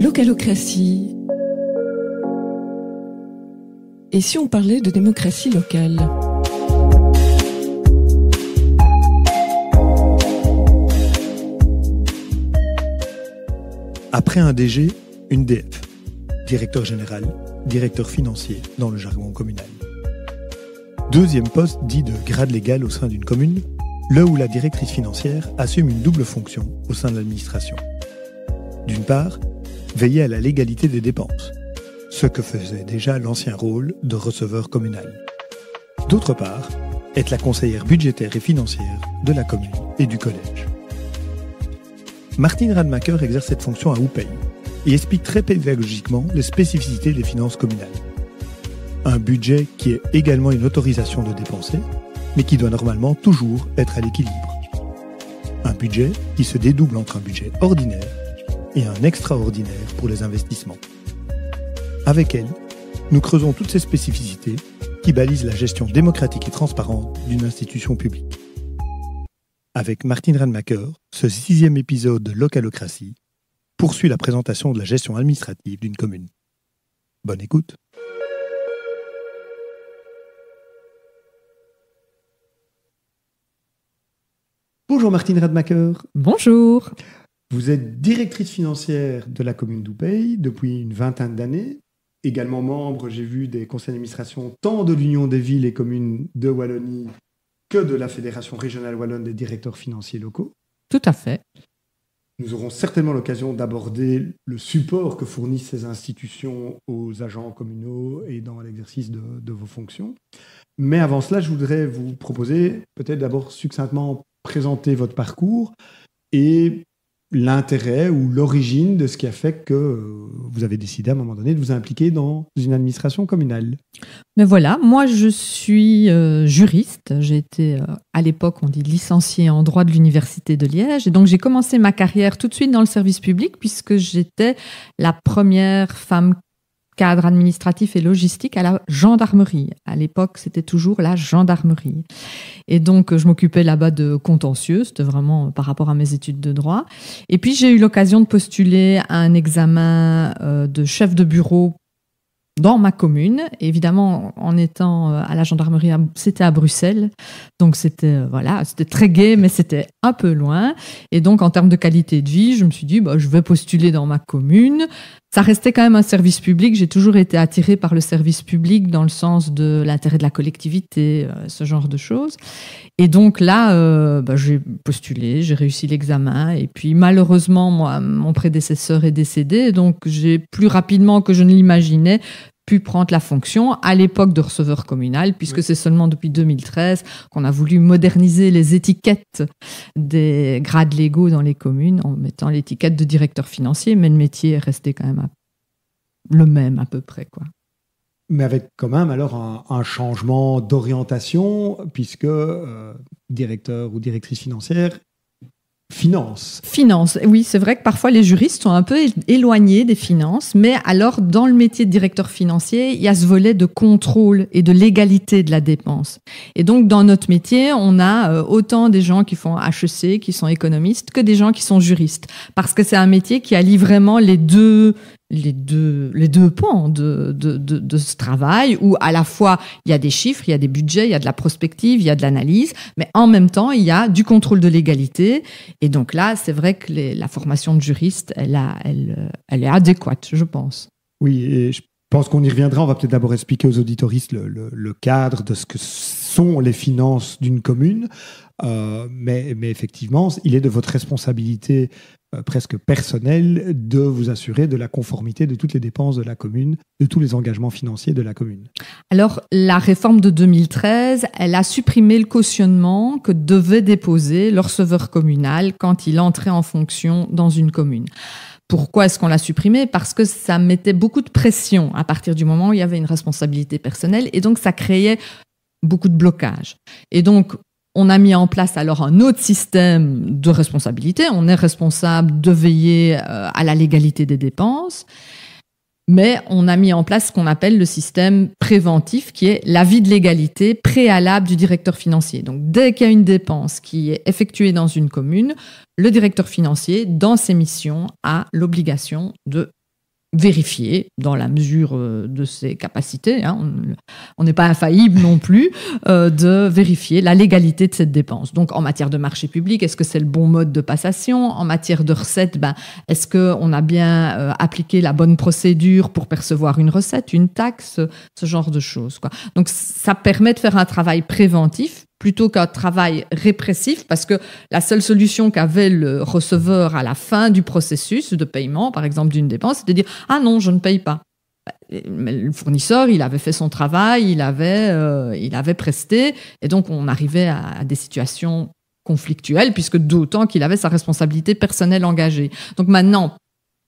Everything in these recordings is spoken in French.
Localocratie. Et si on parlait de démocratie locale ? Après un DG, une DF. Directeur général, directeur financier dans le jargon communal. Deuxième poste dit de grade légal au sein d'une commune, là où la directrice financière assume une double fonction au sein de l'administration. D'une part, veiller à la légalité des dépenses, ce que faisait déjà l'ancien rôle de receveur communal. D'autre part, être la conseillère budgétaire et financière de la commune et du collège. Martine Rademacher exerce cette fonction à Houpeye et explique très pédagogiquement les spécificités des finances communales. Un budget qui est également une autorisation de dépenser, mais qui doit normalement toujours être à l'équilibre. Un budget qui se dédouble entre un budget ordinaire et un extraordinaire pour les investissements. Avec elle, nous creusons toutes ces spécificités qui balisent la gestion démocratique et transparente d'une institution publique. Avec Martine Rademacher, ce 6e épisode de Localocratie poursuit la présentation de la gestion administrative d'une commune. Bonne écoute. Bonjour Martine Rademacher. Bonjour. Vous êtes directrice financière de la commune d'Houpeye depuis une vingtaine d'années. Également membre, j'ai vu, des conseils d'administration tant de l'Union des villes et communes de Wallonie que de la Fédération régionale wallonne des directeurs financiers locaux. Tout à fait. Nous aurons certainement l'occasion d'aborder le support que fournissent ces institutions aux agents communaux et dans l'exercice de vos fonctions. Mais avant cela, je voudrais vous proposer peut-être d'abord succinctement présenter votre parcours et l'intérêt ou l'origine de ce qui a fait que vous avez décidé à un moment donné de vous impliquer dans une administration communale. Mais voilà, moi je suis juriste. J'ai été, à l'époque, on dit licenciée en droit de l'Université de Liège. Et donc j'ai commencé ma carrière tout de suite dans le service public puisque j'étais la première femme cadre administratif et logistique à la gendarmerie. À l'époque, c'était toujours la gendarmerie. Et donc, je m'occupais là-bas de contentieux, c'était vraiment par rapport à mes études de droit. Et puis, j'ai eu l'occasion de postuler à un examen de chef de bureau dans ma commune. Et évidemment, en étant à la gendarmerie, c'était à Bruxelles. Donc, c'était très gai, mais c'était un peu loin. Et donc, en termes de qualité de vie, je me suis dit, je vais postuler dans ma commune. Ça restait quand même un service public. J'ai toujours été attirée par le service public dans le sens de l'intérêt de la collectivité, ce genre de choses. Et donc là, j'ai postulé, j'ai réussi l'examen. Et puis malheureusement, moi, mon prédécesseur est décédé. Donc j'ai plus rapidement que je ne l'imaginais pu prendre la fonction à l'époque de receveur communal, puisque c'est seulement depuis 2013 qu'on a voulu moderniser les étiquettes des grades légaux dans les communes en mettant l'étiquette de directeur financier, mais le métier est resté quand même le même à peu près, quoi. Mais avec quand même alors un changement d'orientation, puisque directeur ou directrice financière, Finance, oui, c'est vrai que parfois les juristes sont un peu éloignés des finances, mais alors dans le métier de directeur financier, il y a ce volet de contrôle et de légalité de la dépense. Et donc dans notre métier, on a autant des gens qui font HEC, qui sont économistes, que des gens qui sont juristes, parce que c'est un métier qui allie vraiment les deux pans de ce travail, où à la fois il y a des chiffres, il y a des budgets, il y a de la prospective, il y a de l'analyse, mais en même temps il y a du contrôle de légalité. Et donc là, c'est vrai que la formation de juriste, elle est adéquate, je pense. Oui, et je pense qu'on y reviendra. On va peut-être d'abord expliquer aux auditoristes le cadre de ce que sont les finances d'une commune. Mais effectivement, il est de votre responsabilité presque personnelle de vous assurer de la conformité de toutes les dépenses de la commune, de tous les engagements financiers de la commune. Alors, la réforme de 2013, elle a supprimé le cautionnement que devait déposer le receveur communal quand il entrait en fonction dans une commune. Pourquoi est-ce qu'on l'a supprimé ? Parce que ça mettait beaucoup de pression à partir du moment où il y avait une responsabilité personnelle, et donc ça créait beaucoup de blocages. Et donc, on a mis en place alors un autre système de responsabilité. On est responsable de veiller à la légalité des dépenses, mais on a mis en place ce qu'on appelle le système préventif, qui est l'avis de légalité préalable du directeur financier. Donc, dès qu'il y a une dépense qui est effectuée dans une commune, le directeur financier, dans ses missions, a l'obligation de vérifier dans la mesure de ses capacités, on n'est pas infaillible non plus, de vérifier la légalité de cette dépense. Donc en matière de marché public, est-ce que c'est le bon mode de passation? En matière de recettes, est-ce qu'on a bien appliqué la bonne procédure pour percevoir une recette, une taxe, ce genre de choses, quoi. Donc ça permet de faire un travail préventif plutôt qu'un travail répressif, parce que la seule solution qu'avait le receveur à la fin du processus de paiement, par exemple d'une dépense, c'est de dire « Ah non, je ne paye pas ». Mais le fournisseur, il avait fait son travail, il avait presté, et donc on arrivait à des situations conflictuelles, puisque d'autant qu'il avait sa responsabilité personnelle engagée. Donc maintenant,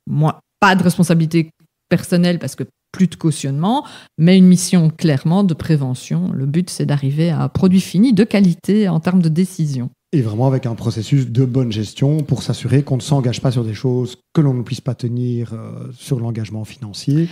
moi, pas de responsabilité personnelle, parce que plus de cautionnement, mais une mission clairement de prévention. Le but, c'est d'arriver à un produit fini de qualité en termes de décision. Et vraiment avec un processus de bonne gestion pour s'assurer qu'on ne s'engage pas sur des choses que l'on ne puisse pas tenir sur l'engagement financier.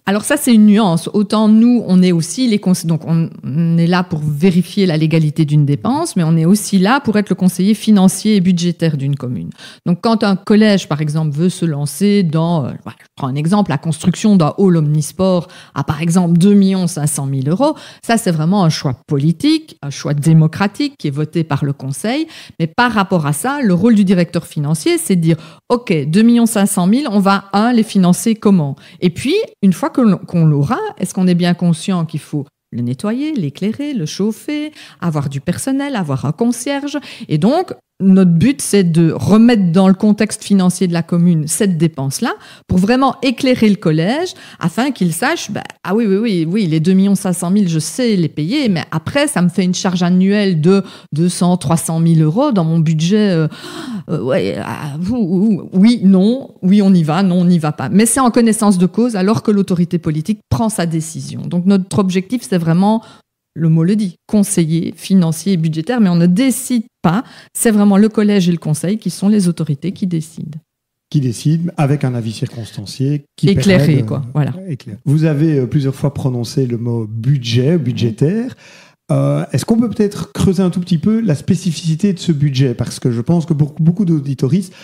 Alors ça, c'est une nuance. Autant nous, on est aussi donc on est là pour vérifier la légalité d'une dépense, mais on est aussi là pour être le conseiller financier et budgétaire d'une commune. Donc quand un collège, par exemple, veut se lancer dans, je prends un exemple, la construction d'un hall omnisport à, par exemple, 2 500 000 €, ça c'est vraiment un choix politique, un choix démocratique qui est voté par le conseil. Mais par rapport à ça, le rôle du directeur financier, c'est de dire, OK, 2 500 000, on va, les financer comment? Et puis, une fois qu'on l'aura, est-ce qu'on est bien conscient qu'il faut le nettoyer, l'éclairer, le chauffer, avoir du personnel, avoir un concierge? Et donc, notre but, c'est de remettre dans le contexte financier de la commune cette dépense-là pour vraiment éclairer le collège afin qu'il sache, oui, les 2 500 000, je sais les payer, mais après, ça me fait une charge annuelle de 200 300 000 € dans mon budget. Oui, non, oui, on y va, non, on n'y va pas. Mais c'est en connaissance de cause alors que l'autorité politique prend sa décision. Donc, notre objectif, c'est vraiment, le mot le dit, conseiller financier et budgétaire, mais on ne décide pas. C'est vraiment le collège et le conseil qui sont les autorités qui décident. Qui décident avec un avis circonstancié qui éclairé, quoi. Voilà. Vous avez plusieurs fois prononcé le mot budgétaire. Est-ce qu'on peut peut-être creuser un tout petit peu la spécificité de ce budget? Parce que je pense que pour beaucoup d'auditoristes,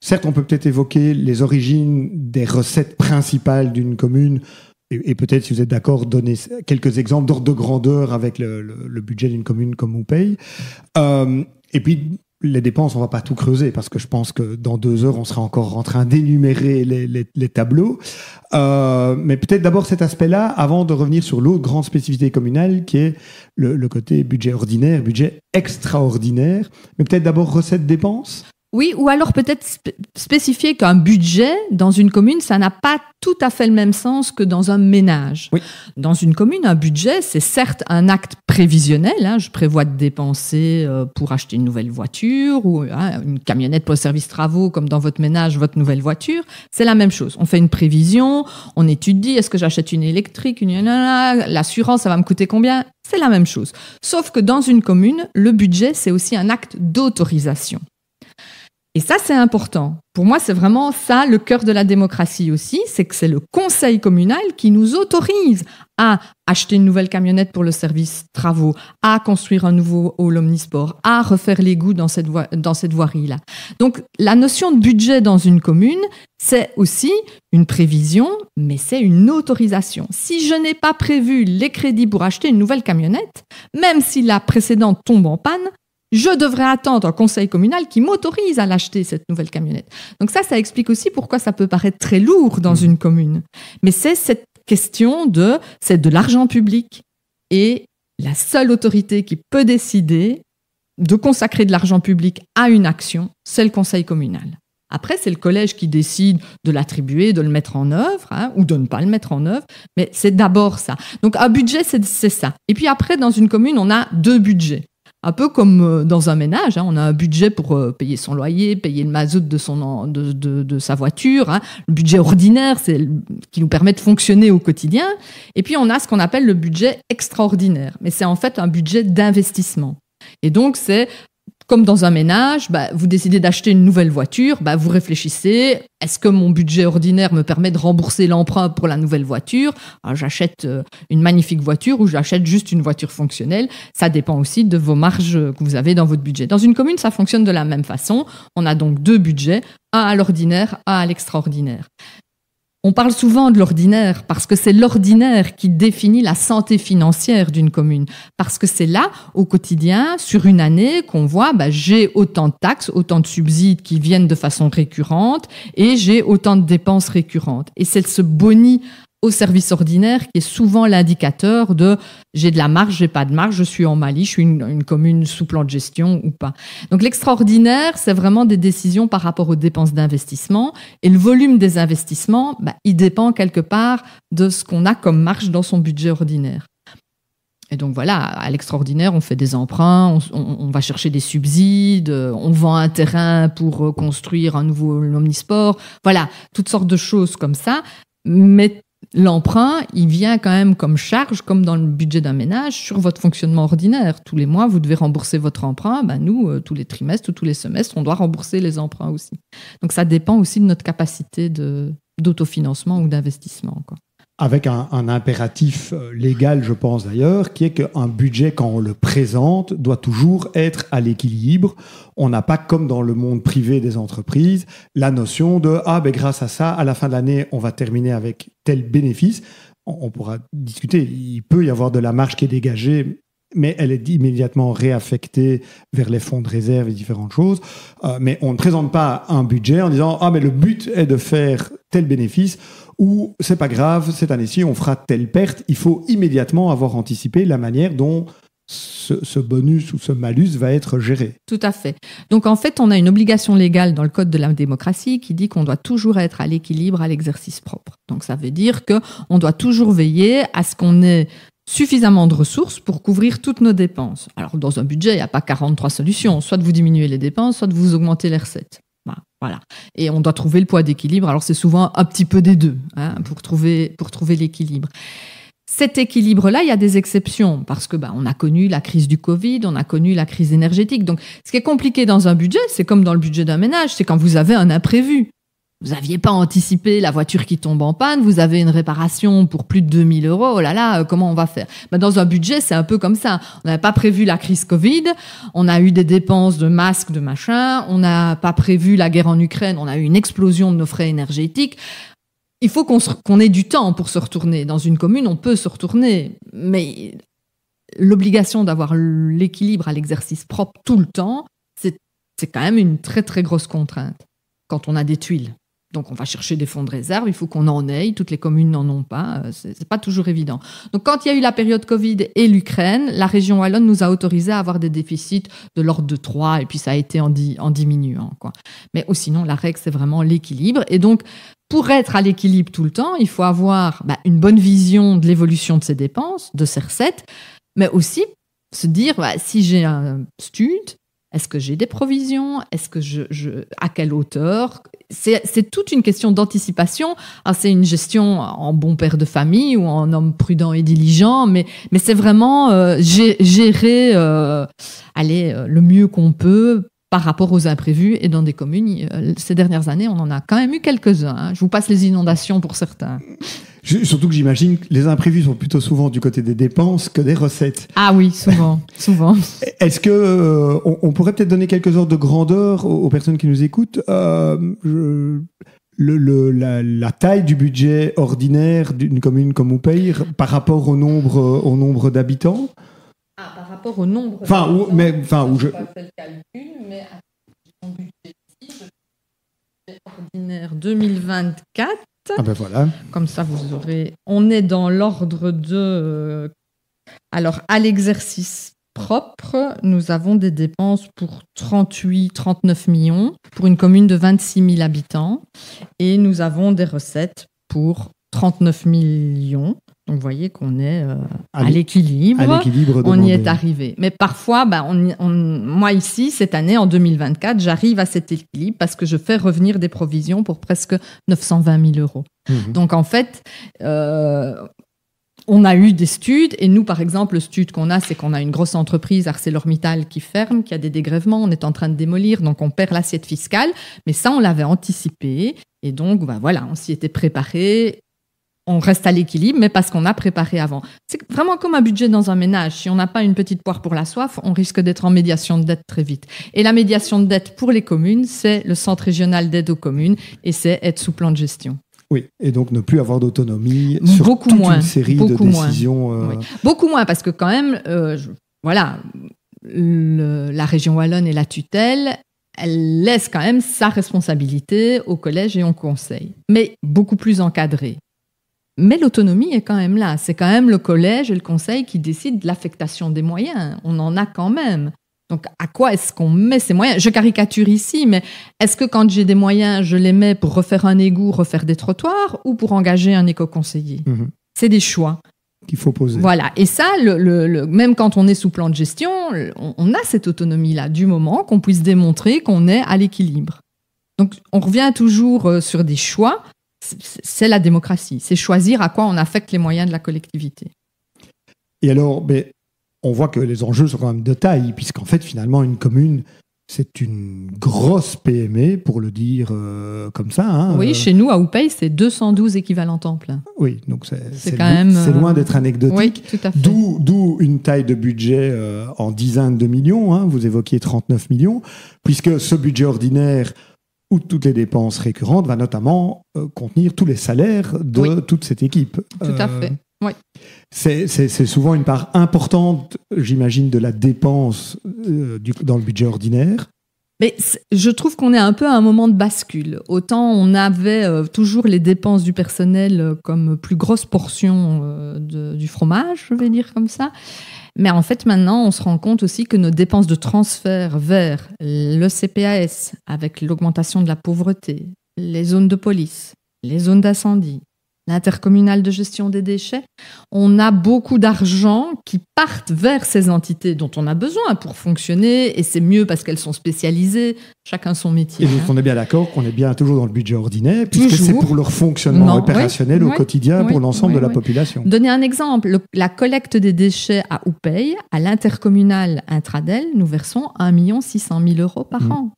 certes, on peut peut-être évoquer les origines des recettes principales d'une commune, et peut-être, si vous êtes d'accord, donner quelques exemples d'ordre de grandeur avec le budget d'une commune comme Houpeil. Et puis, les dépenses, on ne va pas tout creuser, parce que je pense que dans 2 heures, on sera encore en train d'énumérer les tableaux. Mais peut-être d'abord cet aspect-là, avant de revenir sur l'autre grande spécificité communale, qui est le côté budget ordinaire, budget extraordinaire. Mais peut-être d'abord recettes-dépenses. Oui, ou alors peut-être spécifier qu'un budget dans une commune, ça n'a pas tout à fait le même sens que dans un ménage. Oui. Dans une commune, un budget, c'est certes un acte prévisionnel. Je prévois de dépenser pour acheter une nouvelle voiture ou une camionnette pour le service travaux, comme dans votre ménage, votre nouvelle voiture. C'est la même chose. On fait une prévision, on étudie, est-ce que j'achète une électrique, l'assurance, ça va me coûter combien? C'est la même chose. Sauf que dans une commune, le budget, c'est aussi un acte d'autorisation. Et ça, c'est important. Pour moi, c'est vraiment ça, le cœur de la démocratie aussi, c'est que c'est le conseil communal qui nous autorise à acheter une nouvelle camionnette pour le service travaux, à construire un nouveau hall omnisport, à refaire l'égout dans cette voirie-là. Donc, la notion de budget dans une commune, c'est aussi une prévision, mais c'est une autorisation. Si je n'ai pas prévu les crédits pour acheter une nouvelle camionnette, même si la précédente tombe en panne, je devrais attendre un conseil communal qui m'autorise à l'acheter, cette nouvelle camionnette. Donc ça explique aussi pourquoi ça peut paraître très lourd dans une commune. Mais c'est cette question c'est de l'argent public. Et la seule autorité qui peut décider de consacrer de l'argent public à une action, c'est le conseil communal. Après, c'est le collège qui décide de l'attribuer, de le mettre en œuvre, ou de ne pas le mettre en œuvre. Mais c'est d'abord ça. Donc un budget, c'est ça. Et puis après, dans une commune, on a 2 budgets. Un peu comme dans un ménage, on a un budget pour payer son loyer, payer le mazout de sa voiture. Le budget ordinaire, c'est qui nous permet de fonctionner au quotidien. Et puis, on a ce qu'on appelle le budget extraordinaire. Mais c'est en fait un budget d'investissement. Et donc, c'est comme dans un ménage, vous décidez d'acheter une nouvelle voiture, vous réfléchissez, est-ce que mon budget ordinaire me permet de rembourser l'emprunt pour la nouvelle voiture? Alors, j'achète une magnifique voiture ou j'achète juste une voiture fonctionnelle. Ça dépend aussi de vos marges que vous avez dans votre budget. Dans une commune, ça fonctionne de la même façon. On a donc 2 budgets, un à l'ordinaire, un à l'extraordinaire. On parle souvent de l'ordinaire parce que c'est l'ordinaire qui définit la santé financière d'une commune. Parce que c'est là, au quotidien, sur une année, qu'on voit j'ai autant de taxes, autant de subsides qui viennent de façon récurrente et j'ai autant de dépenses récurrentes. Et c'est ce boni au service ordinaire qui est souvent l'indicateur de j'ai de la marge, j'ai pas de marge, je suis en Mali, je suis une commune sous plan de gestion ou pas. Donc l'extraordinaire, c'est vraiment des décisions par rapport aux dépenses d'investissement et le volume des investissements, il dépend quelque part de ce qu'on a comme marge dans son budget ordinaire. Et donc voilà, à l'extraordinaire, on fait des emprunts, on va chercher des subsides, on vend un terrain pour construire un nouveau omnisport, voilà, toutes sortes de choses comme ça, mais l'emprunt, il vient quand même comme charge, comme dans le budget d'un ménage, sur votre fonctionnement ordinaire. Tous les mois, vous devez rembourser votre emprunt. Nous, tous les trimestres ou tous les semestres, on doit rembourser les emprunts aussi. Donc, ça dépend aussi de notre capacité d'autofinancement ou d'investissement, quoi. Avec un impératif légal, je pense d'ailleurs, qui est qu'un budget, quand on le présente, doit toujours être à l'équilibre. On n'a pas, comme dans le monde privé des entreprises, la notion de « grâce à ça, à la fin de l'année, on va terminer avec tel bénéfice ». On pourra discuter, il peut y avoir de la marge qui est dégagée, mais elle est immédiatement réaffectée vers les fonds de réserve et différentes choses. Mais on ne présente pas un budget en disant « mais le but est de faire tel bénéfice » ou « c'est pas grave, cette année-ci, on fera telle perte ». Il faut immédiatement avoir anticipé la manière dont ce bonus ou ce malus va être géré. Tout à fait. Donc en fait, on a une obligation légale dans le Code de la démocratie qui dit qu'on doit toujours être à l'équilibre à l'exercice propre. Donc ça veut dire qu'on doit toujours veiller à ce qu'on ait suffisamment de ressources pour couvrir toutes nos dépenses. Alors, dans un budget, il n'y a pas 43 solutions. Soit vous diminuez les dépenses, soit vous augmentez les recettes. Voilà. Et on doit trouver le point d'équilibre. Alors, c'est souvent un petit peu des deux pour trouver l'équilibre. Cet équilibre-là, il y a des exceptions parce que on a connu la crise du Covid, on a connu la crise énergétique. Donc, ce qui est compliqué dans un budget, c'est comme dans le budget d'un ménage, c'est quand vous avez un imprévu. Vous n'aviez pas anticipé la voiture qui tombe en panne, vous avez une réparation pour plus de 2 000 €, oh là là, comment on va faire ? Dans un budget, c'est un peu comme ça. On n'avait pas prévu la crise Covid, on a eu des dépenses de masques, de machin, on n'a pas prévu la guerre en Ukraine, on a eu une explosion de nos frais énergétiques. Il faut qu'on ait du temps pour se retourner. Dans une commune, on peut se retourner, mais l'obligation d'avoir l'équilibre à l'exercice propre tout le temps, c'est quand même une très très grosse contrainte quand on a des tuiles. Donc, on va chercher des fonds de réserve, il faut qu'on en ait, toutes les communes n'en ont pas, c'est pas toujours évident. Donc, quand il y a eu la période Covid et l'Ukraine, la région wallonne nous a autorisé à avoir des déficits de l'ordre de 3, et puis ça a été en diminuant, quoi. Mais sinon, la règle, c'est vraiment l'équilibre. Et donc, pour être à l'équilibre tout le temps, il faut avoir une bonne vision de l'évolution de ses dépenses, de ses recettes, mais aussi se dire, si j'ai un stud, est-ce que j'ai des provisions ? Est-ce que à quelle hauteur ? C'est toute une question d'anticipation. Alors, c'est une gestion en bon père de famille ou en homme prudent et diligent, mais c'est vraiment gérer le mieux qu'on peut par rapport aux imprévus. Et dans des communes, ces dernières années, on en a quand même eu quelques-uns. Je vous passe les inondations pour certains. Surtout que j'imagine que les imprévus sont plutôt souvent du côté des dépenses que des recettes. Ah oui, souvent. Est-ce que on pourrait peut-être donner quelques ordres de grandeur aux personnes qui nous écoutent la taille du budget ordinaire d'une commune comme Houpeye par rapport au nombre d'habitants? Par rapport au nombre d'habitants. Je n'ai pas fait le calcul, mais mon budget ici, le budget ordinaire 2024. Voilà. Comme ça, vous aurez... On est dans l'ordre de... Alors, à l'exercice propre, nous avons des dépenses pour 39 millions, pour une commune de 26 000 habitants. Et nous avons des recettes pour 39 millions. Donc, vous voyez qu'on est à l'équilibre. On y est arrivé. Mais parfois, moi ici, cette année, en 2024, j'arrive à cet équilibre parce que je fais revenir des provisions pour presque 920 000 €. Mmh. Donc, en fait, on a eu des studs. Et nous, par exemple, le stud qu'on a, c'est qu'on a une grosse entreprise, ArcelorMittal, qui ferme, qui a des dégrèvements. On est en train de démolir, donc on perd l'assiette fiscale. Mais ça, on l'avait anticipé. Et donc, on s'y était préparé. On reste à l'équilibre, mais parce qu'on a préparé avant. C'est vraiment comme un budget dans un ménage. Si on n'a pas une petite poire pour la soif, on risque d'être en médiation de dette très vite. Et la médiation de dette pour les communes, c'est le Centre régional d'aide aux communes et c'est être sous plan de gestion. Oui, et donc ne plus avoir d'autonomie sur beaucoup toute moins, une série de décisions. Oui. Beaucoup moins, parce que quand même, voilà, la région wallonne et la tutelle, elle laisse quand même sa responsabilité au collège et au conseil, mais beaucoup plus encadrée. Mais l'autonomie est quand même là. C'est quand même le collège et le conseil qui décident de l'affectation des moyens. On en a quand même. Donc, à quoi est-ce qu'on met ces moyens? Je caricature ici, mais est-ce que quand j'ai des moyens, je les mets pour refaire un égout, refaire des trottoirs ou pour engager un éco-conseiller? C'est des choix qu'il faut poser. Voilà. Et ça, même quand on est sous plan de gestion, on a cette autonomie-là, du moment qu'on puisse démontrer qu'on est à l'équilibre. Donc, on revient toujours sur des choix. C'est la démocratie. C'est choisir à quoi on affecte les moyens de la collectivité. Et alors, on voit que les enjeux sont quand même de taille, puisqu'en fait, finalement, une commune, c'est une grosse PME, pour le dire comme ça. Hein. Oui, chez nous, à Houpeil, c'est 212 équivalents temps plein. Oui, donc c'est loin d'être anecdotique. Oui, tout à fait. D'où une taille de budget en dizaines de millions. Hein. Vous évoquiez 39 millions, puisque ce budget ordinaire, où toutes les dépenses récurrentes, va notamment contenir tous les salaires de toute cette équipe. Tout à fait. Oui. C'est souvent une part importante, j'imagine, de la dépense dans le budget ordinaire. Mais je trouve qu'on est un peu à un moment de bascule. Autant on avait toujours les dépenses du personnel comme plus grosse portion du fromage, je vais dire comme ça. Mais en fait, maintenant, on se rend compte aussi que nos dépenses de transfert vers le CPAS, avec l'augmentation de la pauvreté, les zones de police, les zones d'incendie, l'intercommunal de gestion des déchets, on a beaucoup d'argent qui partent vers ces entités dont on a besoin pour fonctionner, et c'est mieux parce qu'elles sont spécialisées, chacun son métier. Et donc on est bien d'accord qu'on est bien toujours dans le budget ordinaire, puisque c'est pour leur fonctionnement opérationnel au quotidien pour l'ensemble de la population. Donner un exemple, la collecte des déchets à Houpeil, à l'intercommunal Intradel, nous versons 1 600 000 € par an.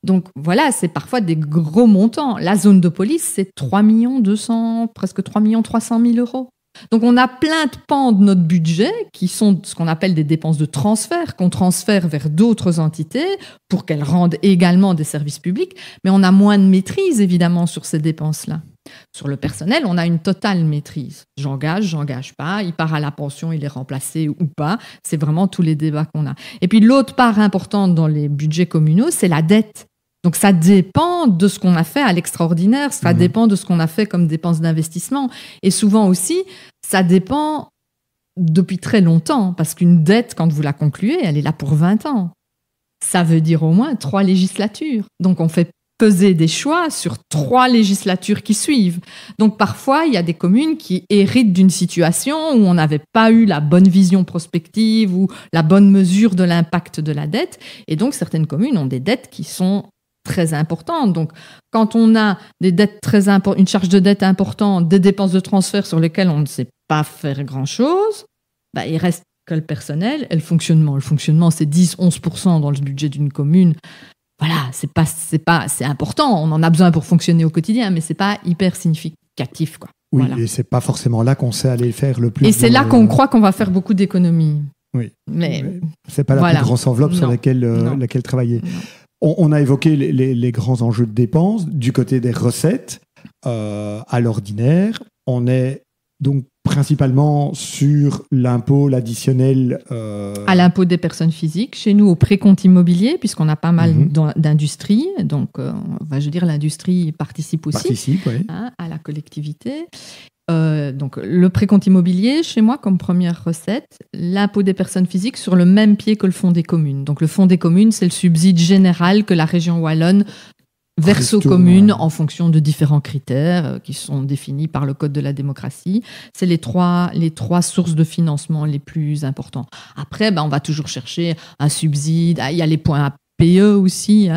Donc voilà, c'est parfois des gros montants. La zone de police, c'est 3 200 000, presque 3 300 000 €. Donc on a plein de pans de notre budget qui sont ce qu'on appelle des dépenses de transfert, qu'on transfère vers d'autres entités pour qu'elles rendent également des services publics. Mais on a moins de maîtrise, évidemment, sur ces dépenses-là. Sur le personnel, on a une totale maîtrise. J'engage pas, il part à la pension, il est remplacé ou pas. C'est vraiment tous les débats qu'on a. Et puis l'autre part importante dans les budgets communaux, c'est la dette. Donc ça dépend de ce qu'on a fait à l'extraordinaire, ça dépend de ce qu'on a fait comme dépenses d'investissement. Et souvent aussi, ça dépend depuis très longtemps, parce qu'une dette, quand vous la concluez, elle est là pour 20 ans. Ça veut dire au moins 3 législatures. Donc on fait peser des choix sur 3 législatures qui suivent. Donc parfois, il y a des communes qui héritent d'une situation où on n'avait pas eu la bonne vision prospective ou la bonne mesure de l'impact de la dette. Et donc certaines communes ont des dettes qui sont très importantes. Donc quand on a des dettes une charge de dette importante, des dépenses de transfert sur lesquelles on ne sait pas faire grand-chose, il reste que le personnel et le fonctionnement. Le fonctionnement, c'est 10-11% dans le budget d'une commune. Voilà, c'est important, on en a besoin pour fonctionner au quotidien, mais c'est pas hyper significatif, quoi. Oui, voilà. Et c'est pas forcément là qu'on sait aller faire le plus. Et c'est là qu'on croit qu'on va faire beaucoup d'économies. Oui, mais c'est pas la plus grosse enveloppe sur laquelle travailler. On a évoqué les grands enjeux de dépenses du côté des recettes à l'ordinaire. On est donc principalement sur l'impôt, l'additionnel... À l'impôt des personnes physiques, chez nous au précompte immobilier, puisqu'on a pas mal d'industrie, donc je veux dire l'industrie participe aussi à la collectivité. Donc le précompte immobilier, chez moi, comme première recette, l'impôt des personnes physiques sur le même pied que le fonds des communes. Donc le fonds des communes, c'est le subside général que la région wallonne verse aux communes en fonction de différents critères qui sont définis par le Code de la démocratie. C'est les trois sources de financement les plus importants. Après, on va toujours chercher un subside. Il y a les points PE aussi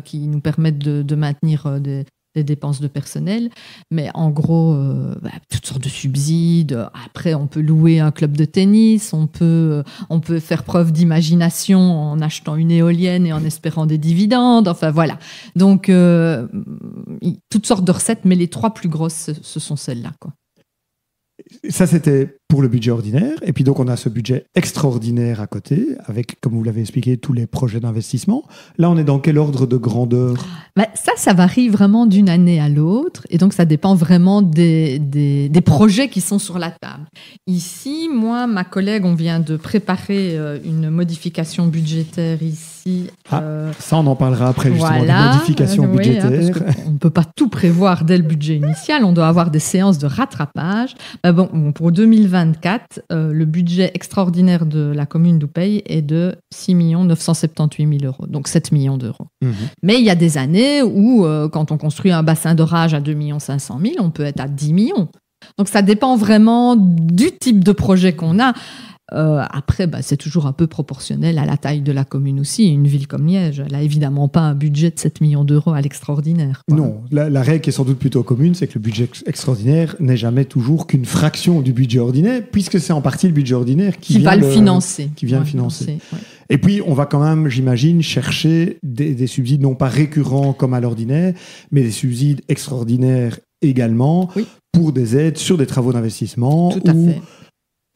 qui nous permettent de maintenir des dépenses de personnel. Mais en gros, toutes sortes de subsides. Après, on peut louer un club de tennis. On peut faire preuve d'imagination en achetant une éolienne et en espérant des dividendes. Enfin, voilà. Donc, toutes sortes de recettes, mais les 3 plus grosses, ce sont celles-là, quoi. ça, c'était pour le budget ordinaire. Et puis donc, on a ce budget extraordinaire à côté, avec, comme vous l'avez expliqué, tous les projets d'investissement. Là, on est dans quel ordre de grandeur ? Ça varie vraiment d'une année à l'autre. Et donc, ça dépend vraiment des projets qui sont sur la table. Ici, moi, ma collègue, on vient de préparer une modification budgétaire ici. Ça, on en parlera après, justement, des modifications budgétaires. Parce qu'on ne peut pas tout prévoir dès le budget initial. On doit avoir des séances de rattrapage. Pour 2024, le budget extraordinaire de la commune d'Oupeye est de 6 978 000 €, donc 7 millions d'euros. Mais il y a des années où, quand on construit un bassin d'orage à 2 500 000, on peut être à 10 millions. Donc ça dépend vraiment du type de projet qu'on a. Après, c'est toujours un peu proportionnel à la taille de la commune aussi. Une ville comme Liège, elle n'a évidemment pas un budget de 7 millions d'euros à l'extraordinaire. Non, la règle qui est sans doute plutôt commune, c'est que le budget extraordinaire n'est jamais toujours qu'une fraction du budget ordinaire, puisque c'est en partie le budget ordinaire qui vient le financer. Ouais. Et puis, on va quand même, j'imagine, chercher des subsides non pas récurrents comme à l'ordinaire, mais des subsides extraordinaires également, pour des aides sur des travaux d'investissement. Tout à fait.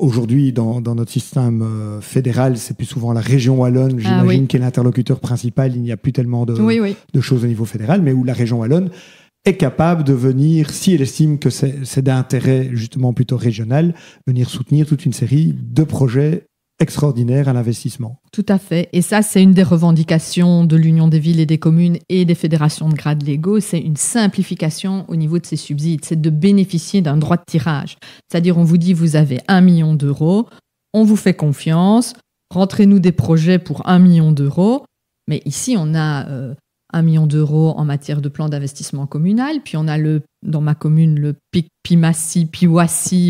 Aujourd'hui, dans notre système fédéral, c'est plus souvent la région wallonne, j'imagine, qui est l'interlocuteur principal. Il n'y a plus tellement de choses au niveau fédéral, mais où la région wallonne est capable de venir, si elle estime que c'est d'intérêt justement plutôt régional, venir soutenir toute une série de projets extraordinaires à l'investissement. Tout à fait. Et ça, c'est une des revendications de l'Union des villes et des communes et des fédérations de grades légaux. C'est une simplification au niveau de ces subsides. C'est de bénéficier d'un droit de tirage. C'est-à-dire, on vous dit, vous avez 1 million d'euros, on vous fait confiance, rentrez-nous des projets pour 1 million d'euros. Mais ici, on a 1 million d'euros en matière de plan d'investissement communal. Puis on a dans ma commune le Piwassi,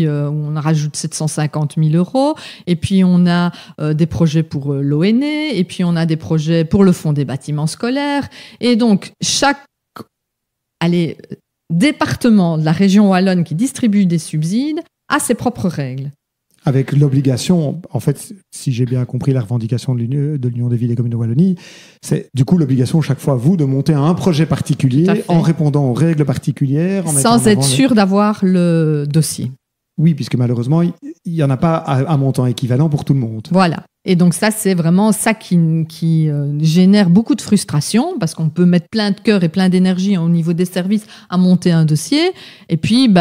où on rajoute 750 000 €. Et puis on a des projets pour l'ONE. Et puis on a des projets pour le fonds des bâtiments scolaires. Et donc chaque département de la région wallonne qui distribue des subsides a ses propres règles. Avec l'obligation, en fait, si j'ai bien compris la revendication de l'Union des villes et communes de Wallonie, c'est du coup l'obligation chaque fois, vous, de monter un projet particulier en répondant aux règles particulières. Sans être sûr d'avoir le dossier. Oui, puisque malheureusement, il n'y en a pas à montant équivalent pour tout le monde. Voilà. Et donc ça, c'est vraiment ça qui génère beaucoup de frustration, parce qu'on peut mettre plein de cœur et plein d'énergie au niveau des services à monter un dossier. Et puis,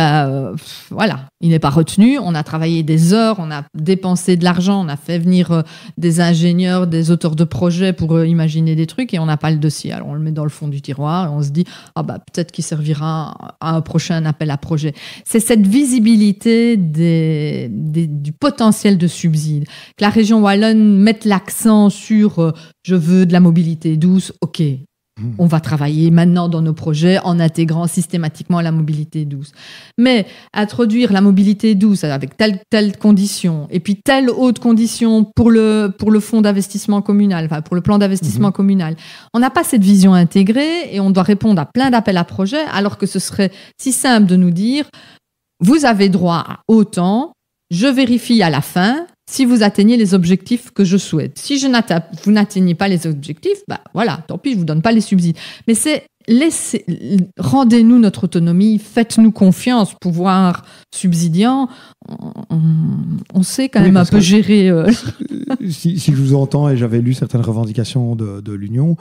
voilà, il n'est pas retenu. On a travaillé des heures, on a dépensé de l'argent, on a fait venir des ingénieurs, des auteurs de projets pour imaginer des trucs, et on n'a pas le dossier. Alors, on le met dans le fond du tiroir et on se dit, peut-être qu'il servira à un prochain appel à projet. C'est cette visibilité du potentiel de subsides. Que la région wallonne mette l'accent sur je veux de la mobilité douce, ok, on va travailler maintenant dans nos projets en intégrant systématiquement la mobilité douce. Mais introduire la mobilité douce avec telle condition et puis telle autre condition pour le fonds d'investissement communal, enfin pour le plan d'investissement communal, on n'a pas cette vision intégrée et on doit répondre à plein d'appels à projets, alors que ce serait si simple de nous dire vous avez droit à autant, je vérifie à la fin si vous atteignez les objectifs que je souhaite. Si vous n'atteignez pas les objectifs, voilà, tant pis, je ne vous donne pas les subsides. Mais rendez-nous notre autonomie, faites-nous confiance, pouvoir subsidiant. On sait quand même un peu gérer. Si je vous entends, et j'avais lu certaines revendications de l'Union,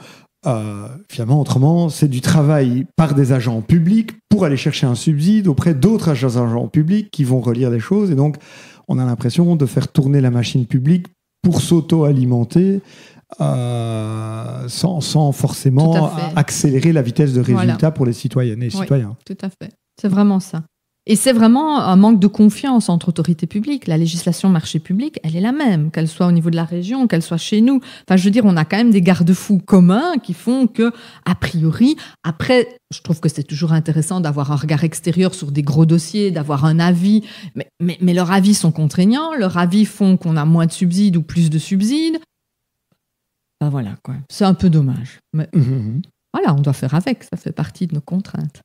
finalement, autrement, c'est du travail par des agents publics pour aller chercher un subside auprès d'autres agents publics qui vont relire les choses. Et donc, on a l'impression de faire tourner la machine publique pour s'auto-alimenter sans forcément accélérer la vitesse de résultat pour les citoyennes et les citoyens. Tout à fait. C'est vraiment ça. Et c'est vraiment un manque de confiance entre autorités publiques. La législation marché public, elle est la même, qu'elle soit au niveau de la région, qu'elle soit chez nous. Enfin, je veux dire, on a quand même des garde-fous communs qui font que, a priori, après, je trouve que c'est toujours intéressant d'avoir un regard extérieur sur des gros dossiers, d'avoir un avis, mais leurs avis sont contraignants, leurs avis font qu'on a moins de subsides ou plus de subsides. Voilà, quoi. C'est un peu dommage. Mais voilà, on doit faire avec, ça fait partie de nos contraintes.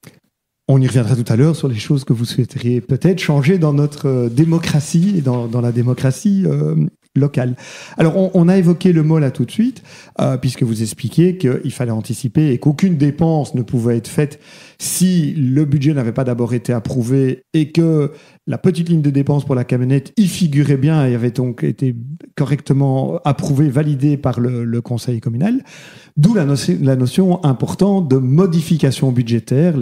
On y reviendra tout à l'heure sur les choses que vous souhaiteriez peut-être changer dans notre démocratie et dans la démocratie local. Alors, on a évoqué le mot là tout de suite, puisque vous expliquiez qu'il fallait anticiper et qu'aucune dépense ne pouvait être faite si le budget n'avait pas d'abord été approuvé et que la petite ligne de dépenses pour la camionnette y figurait bien et avait donc été correctement approuvée, validée par le conseil communal. D'où la notion importante de modification budgétaire.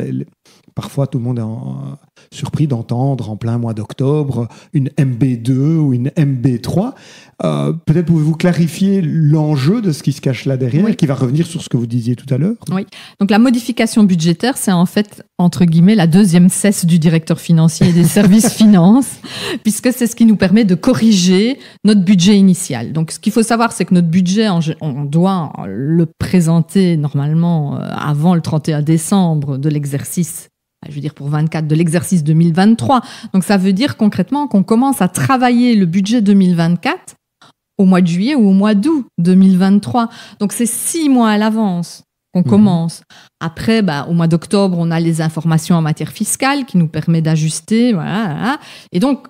Parfois, tout le monde est surpris d'entendre en plein mois d'octobre une MB2 ou une MB3. Peut-être pouvez-vous clarifier l'enjeu de ce qui se cache là derrière, oui, qui va revenir sur ce que vous disiez tout à l'heure. Oui, donc la modification budgétaire, c'est en fait, entre guillemets, la deuxième cesse du directeur financier et des services finances, puisque c'est ce qui nous permet de corriger notre budget initial. Donc ce qu'il faut savoir, c'est que notre budget, on doit le présenter normalement avant le 31 décembre de l'exercice, je veux dire pour 24, de l'exercice 2023. Donc ça veut dire concrètement qu'on commence à travailler le budget 2024 au mois de juillet ou au mois d'août 2023. Donc c'est 6 mois à l'avance qu'on commence. Après, au mois d'octobre, on a les informations en matière fiscale qui nous permet d'ajuster. Voilà. Et donc,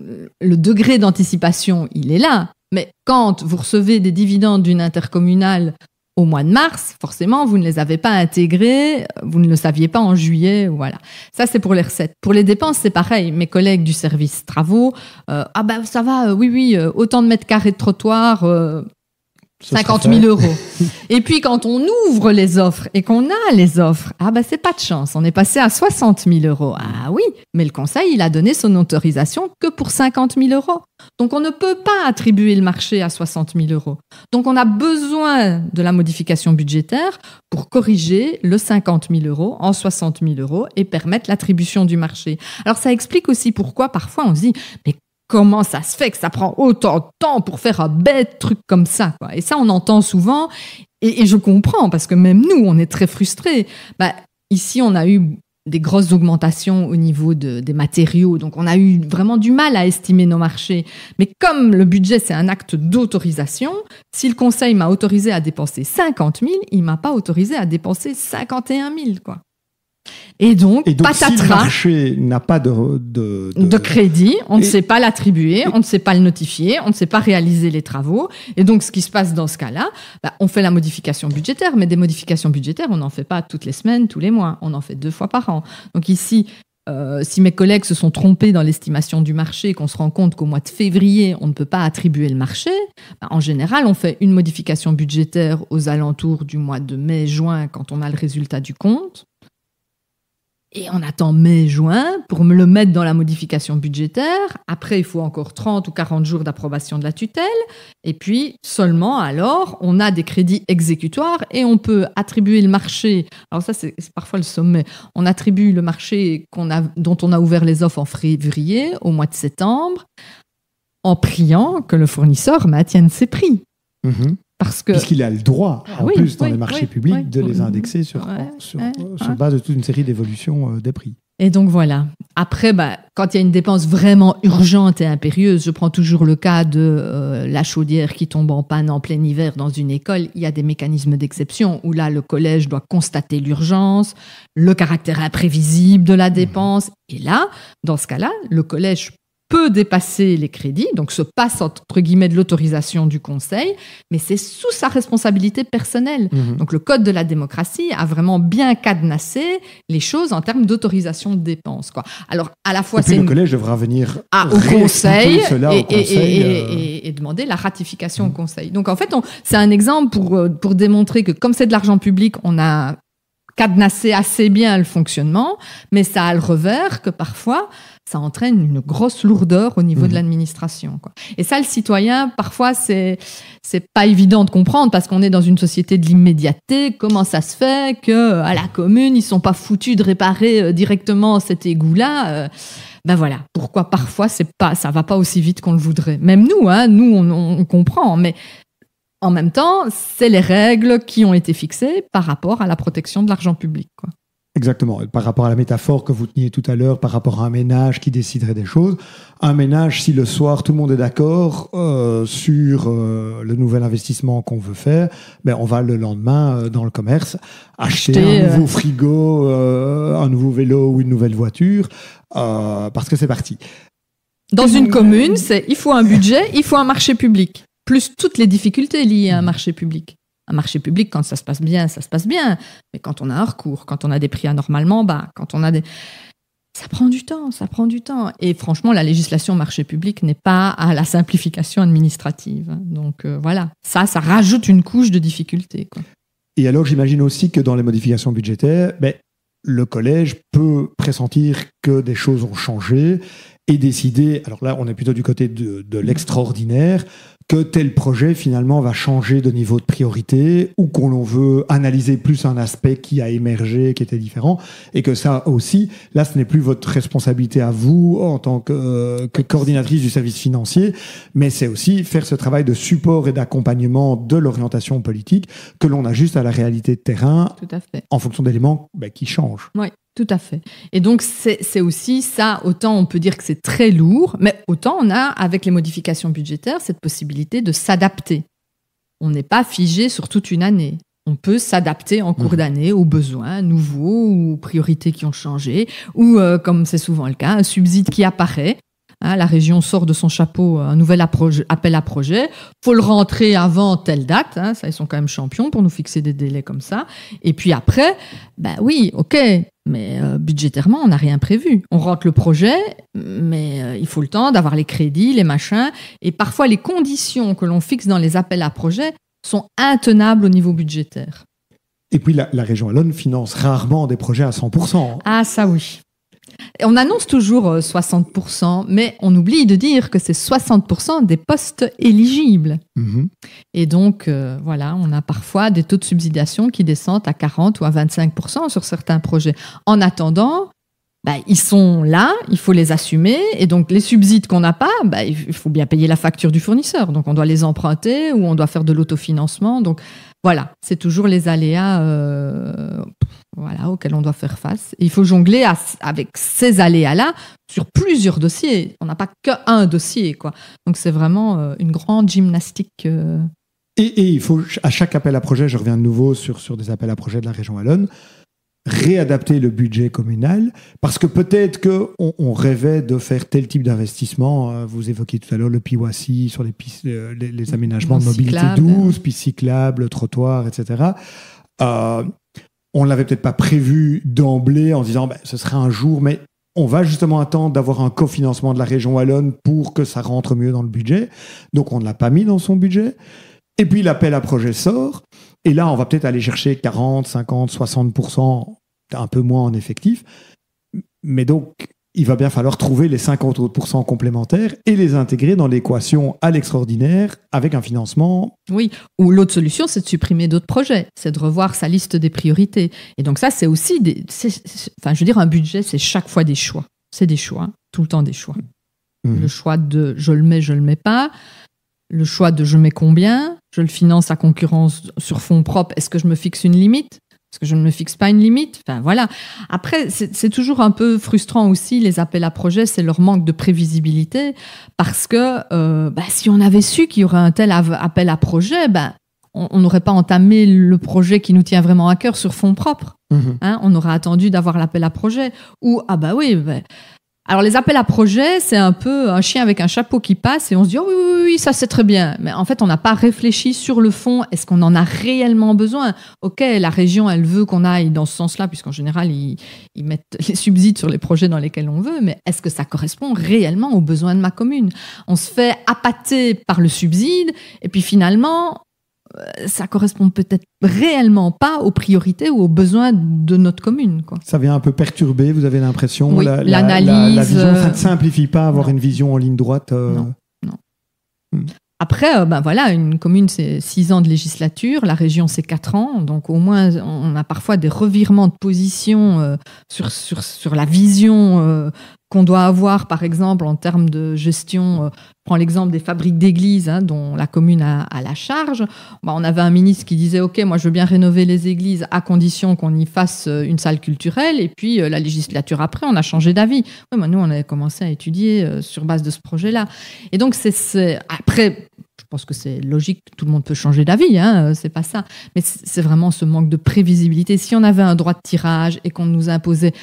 le degré d'anticipation, il est là. Mais quand vous recevez des dividendes d'une intercommunale au mois de mars, forcément, vous ne les avez pas intégrés, vous ne le saviez pas en juillet, voilà. Ça, c'est pour les recettes. Pour les dépenses, c'est pareil. Mes collègues du service travaux, ça va, oui, autant de mètres carrés de trottoir, 50 000 euros. Et puis, quand on ouvre les offres et qu'on a les offres, c'est pas de chance. On est passé à 60 000 euros. Ah oui, mais le conseil, il a donné son autorisation que pour 50 000 euros. Donc, on ne peut pas attribuer le marché à 60 000 euros. Donc, on a besoin de la modification budgétaire pour corriger le 50 000 euros en 60 000 euros et permettre l'attribution du marché. Alors, ça explique aussi pourquoi, parfois, on se dit, mais comment ça se fait que ça prend autant de temps pour faire un bête truc comme ça, quoi. Et ça, on entend souvent, et je comprends, parce que même nous, on est très frustrés. Ici, on a eu des grosses augmentations au niveau des matériaux, donc on a eu vraiment du mal à estimer nos marchés. Mais comme le budget, c'est un acte d'autorisation, si le conseil m'a autorisé à dépenser 50 000, il ne m'a pas autorisé à dépenser 51 000, quoi. Et donc patatras, si le marché n'a pas de crédit, on ne sait pas l'attribuer, on ne sait pas le notifier, on ne sait pas réaliser les travaux. Et donc, ce qui se passe dans ce cas-là, on fait la modification budgétaire, mais des modifications budgétaires, on n'en fait pas toutes les semaines, tous les mois. On en fait 2 fois par an. Donc ici, si mes collègues se sont trompés dans l'estimation du marché, qu'on se rend compte qu'au mois de février, on ne peut pas attribuer le marché, en général, on fait une modification budgétaire aux alentours du mois de mai-juin, quand on a le résultat du compte. Et on attend mai-juin pour le mettre dans la modification budgétaire. Après, il faut encore 30 ou 40 jours d'approbation de la tutelle. Et puis, seulement alors, on a des crédits exécutoires et on peut attribuer le marché. Alors ça, c'est parfois le sommet. On attribue le marché dont on a ouvert les offres en février, au mois de septembre, en priant que le fournisseur maintienne ses prix. Puisqu'il a le droit, dans les marchés publics, de les indexer sur base de toute une série d'évolutions des prix. Et donc voilà. Après, quand il y a une dépense vraiment urgente et impérieuse, je prends toujours le cas de la chaudière qui tombe en panne en plein hiver dans une école, il y a des mécanismes d'exception où là, le collège doit constater l'urgence, le caractère imprévisible de la dépense. Et là, dans ce cas-là, le collège peut dépasser les crédits, donc se passe entre guillemets de l'autorisation du conseil, mais c'est sous sa responsabilité personnelle. Donc le code de la démocratie a vraiment bien cadenassé les choses en termes d'autorisation de dépenses, quoi. Alors à la fois, le collège devra venir au conseil et demander la ratification au conseil. Donc en fait, c'est un exemple pour démontrer que comme c'est de l'argent public, on a cadenassé assez bien le fonctionnement, mais ça a le revers que parfois ça entraîne une grosse lourdeur au niveau de l'administration, quoi. Et ça, le citoyen, parfois, c'est pas évident de comprendre parce qu'on est dans une société de l'immédiateté. Comment ça se fait qu'à la commune, ils sont pas foutus de réparer directement cet égout-là voilà. Pourquoi parfois ça va pas aussi vite qu'on le voudrait. Même nous, on comprend, mais en même temps, c'est les règles qui ont été fixées par rapport à la protection de l'argent public, quoi. Exactement. Par rapport à la métaphore que vous teniez tout à l'heure, par rapport à un ménage qui déciderait des choses, un ménage, si le soir tout le monde est d'accord sur le nouvel investissement qu'on veut faire, on va le lendemain dans le commerce acheter un nouveau frigo, un nouveau vélo ou une nouvelle voiture, parce que c'est parti. Dans une commune, il faut un budget, il faut un marché public, plus toutes les difficultés liées à un marché public. Un marché public, quand ça se passe bien, ça se passe bien. Mais quand on a un recours, quand on a des prix anormalement bas, quand on a des... Ça prend du temps. Et franchement, la législation marché public n'est pas à la simplification administrative. Donc voilà, ça rajoute une couche de difficulté, quoi. Et alors, j'imagine aussi que dans les modifications budgétaires, le collège peut pressentir que des choses ont changé et décider, alors là, on est plutôt du côté de l'extraordinaire, que tel projet, finalement, va changer de niveau de priorité ou qu'on veut analyser plus un aspect qui a émergé, qui était différent, et que ça aussi, là, ce n'est plus votre responsabilité à vous en tant que coordinatrice du service financier, mais c'est aussi faire ce travail de support et d'accompagnement de l'orientation politique que l'on ajuste à la réalité de terrain. Tout à fait. En fonction d'éléments qui changent. Oui. Tout à fait. Et donc, c'est aussi ça, autant on peut dire que c'est très lourd, mais autant on a, avec les modifications budgétaires, cette possibilité de s'adapter. On n'est pas figé sur toute une année. On peut s'adapter en cours d'année aux besoins nouveaux ou aux priorités qui ont changé, ou, comme c'est souvent le cas, un subside qui apparaît. La région sort de son chapeau un nouvel appel à projet. Faut le rentrer avant telle date. Ça, ils sont quand même champions pour nous fixer des délais comme ça. Et puis après, oui, ok, mais budgétairement, on n'a rien prévu. On rentre le projet, mais il faut le temps d'avoir les crédits, les machins. Et parfois, les conditions que l'on fixe dans les appels à projet sont intenables au niveau budgétaire. Et puis, la région Wallonne finance rarement des projets à 100%. Ah, ça oui. On annonce toujours 60%, mais on oublie de dire que c'est 60% des postes éligibles. Et donc, voilà, on a parfois des taux de subsidiation qui descendent à 40 ou à 25% sur certains projets. En attendant, ils sont là, il faut les assumer. Et donc, les subsides qu'on n'a pas, il faut bien payer la facture du fournisseur. Donc, on doit les emprunter ou on doit faire de l'autofinancement. Donc, voilà, c'est toujours les aléas auxquels on doit faire face. Et il faut jongler avec ces aléas-là sur plusieurs dossiers. On n'a pas qu'un dossier, quoi. Donc, c'est vraiment une grande gymnastique. Et il faut, à chaque appel à projet, je reviens de nouveau sur des appels à projet de la région Wallonne, réadapter le budget communal, parce que peut-être qu'on rêvait de faire tel type d'investissement. Vous évoquiez tout à l'heure le PIWASI sur les pistes, les aménagements de mobilité douce, pistes cyclables, trottoirs, etc. On ne l'avait peut-être pas prévu d'emblée en disant ce sera un jour, mais on va justement attendre d'avoir un cofinancement de la région Wallonne pour que ça rentre mieux dans le budget. Donc on ne l'a pas mis dans son budget. Et puis l'appel à projet sort. Et là, on va peut-être aller chercher 40, 50, 60%, un peu moins en effectif. Mais donc, il va bien falloir trouver les 50 autres pourcents complémentaires et les intégrer dans l'équation à l'extraordinaire avec un financement. Oui, ou l'autre solution, c'est de supprimer d'autres projets. C'est de revoir sa liste des priorités. Et donc ça, c'est aussi un budget, c'est chaque fois des choix. C'est des choix, tout le temps des choix. Le choix de je le mets pas. Le choix de je mets combien, je le finance à concurrence sur fonds propres, est-ce que je me fixe une limite ? Est-ce que je ne me fixe pas une limite ? Enfin, voilà. Après, c'est toujours un peu frustrant aussi, les appels à projets, c'est leur manque de prévisibilité, parce que si on avait su qu'il y aurait un tel appel à projet, on n'aurait pas entamé le projet qui nous tient vraiment à cœur sur fonds propres. On aurait attendu d'avoir l'appel à projet. Ou, alors, les appels à projets, c'est un peu un chien avec un chapeau qui passe et on se dit « Oh oui, ça c'est très bien ». Mais en fait, on n'a pas réfléchi sur le fond. Est-ce qu'on en a réellement besoin ? Ok, la région, elle veut qu'on aille dans ce sens-là, puisqu'en général, ils mettent les subsides sur les projets dans lesquels on veut. Mais est-ce que ça correspond réellement aux besoins de ma commune ? On se fait appâter par le subside et puis finalement... ça correspond peut-être réellement pas aux priorités ou aux besoins de notre commune, quoi. Ça vient un peu perturber, vous avez l'impression, oui, l'analyse. La vision, ça ne simplifie pas avoir une vision en ligne droite. Non. Après, une commune, c'est 6 ans de législature, la région, c'est 4 ans. Donc, au moins, on a parfois des revirements de position sur la vision qu'on doit avoir, par exemple, en termes de gestion. Je prends l'exemple des fabriques d'églises, dont la commune a la charge. On avait un ministre qui disait « Ok, moi, je veux bien rénover les églises à condition qu'on y fasse une salle culturelle. » Et puis, la législature après, on a changé d'avis. Oui, nous, on avait commencé à étudier sur base de ce projet-là. Et donc, après... Je pense que c'est logique, tout le monde peut changer d'avis, c'est pas ça. Mais c'est vraiment ce manque de prévisibilité. Si on avait un droit de tirage et qu'on nous imposait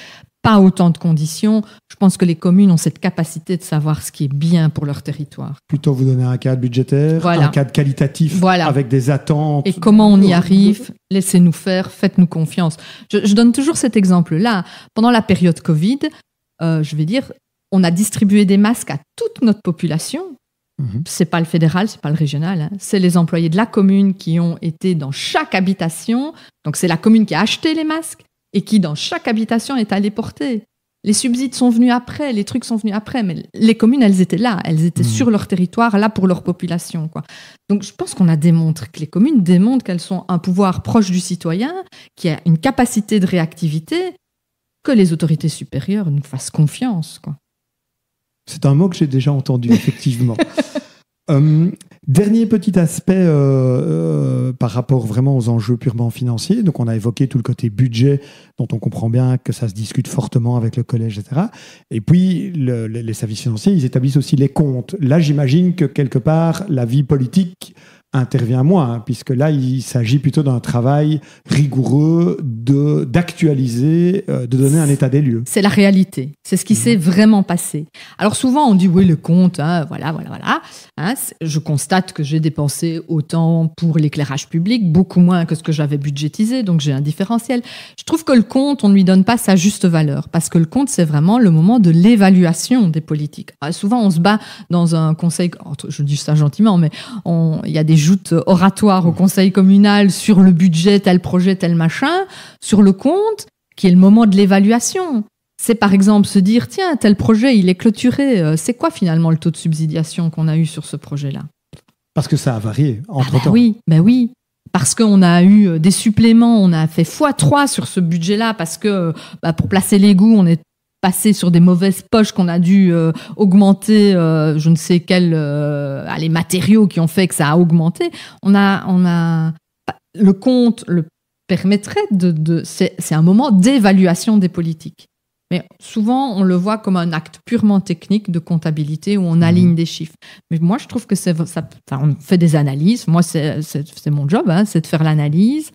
pas autant de conditions. Je pense que les communes ont cette capacité de savoir ce qui est bien pour leur territoire. Plutôt vous donner un cadre budgétaire, Voilà. un cadre qualitatif Voilà. avec des attentes. Et comment on y arrive, laissez-nous faire, faites-nous confiance. Je donne toujours cet exemple-là. Pendant la période Covid, je vais dire, on a distribué des masques à toute notre population. C'est pas le fédéral, c'est pas le régional, hein. C'est les employés de la commune qui ont été dans chaque habitation. Donc c'est la commune qui a acheté les masques et qui, dans chaque habitation, est allée porter. Les subsides sont venus après, les trucs sont venus après, mais les communes, elles étaient là, elles étaient sur leur territoire, là pour leur population, quoi. Donc je pense qu'on a démontré, que les communes démontrent qu'elles sont un pouvoir proche du citoyen, qui a une capacité de réactivité, que les autorités supérieures nous fassent confiance, quoi. C'est un mot que j'ai déjà entendu, effectivement. Dernier petit aspect par rapport vraiment aux enjeux purement financiers. Donc, on a évoqué tout le côté budget, dont on comprend bien que ça se discute fortement avec le collège, etc. Et puis, les services financiers, ils établissent aussi les comptes. Là, j'imagine que quelque part, la vie politique intervient moins, hein, puisque là, il s'agit plutôt d'un travail rigoureux d'actualiser, de donner un état des lieux. C'est la réalité. C'est ce qui s'est vraiment passé. Alors souvent, on dit, oui, le compte, hein, voilà. Hein, je constate que j'ai dépensé autant pour l'éclairage public, beaucoup moins que ce que j'avais budgétisé, donc j'ai un différentiel. Je trouve que le compte, on ne lui donne pas sa juste valeur, parce que le compte, c'est vraiment le moment de l'évaluation des politiques. Alors, souvent, on se bat dans un conseil, je dis ça gentiment, mais il y a des joutes oratoires au conseil communal sur le budget, tel projet, tel machin, sur le compte, qui est le moment de l'évaluation. C'est par exemple se dire, tiens, tel projet, il est clôturé. C'est quoi finalement le taux de subsidiation qu'on a eu sur ce projet-là ? Parce que ça a varié entre-temps. Oui. Parce qu'on a eu des suppléments, on a fait x3 sur ce budget-là, parce que pour placer l'égout, on est passé sur des mauvaises poches qu'on a dû augmenter, je ne sais quels les matériaux qui ont fait que ça a augmenté. Le compte le permettrait c'est un moment d'évaluation des politiques. Mais souvent, on le voit comme un acte purement technique de comptabilité où on aligne des chiffres. Mais moi, je trouve que on fait des analyses. Moi, c'est mon job, hein, c'est de faire l'analyse.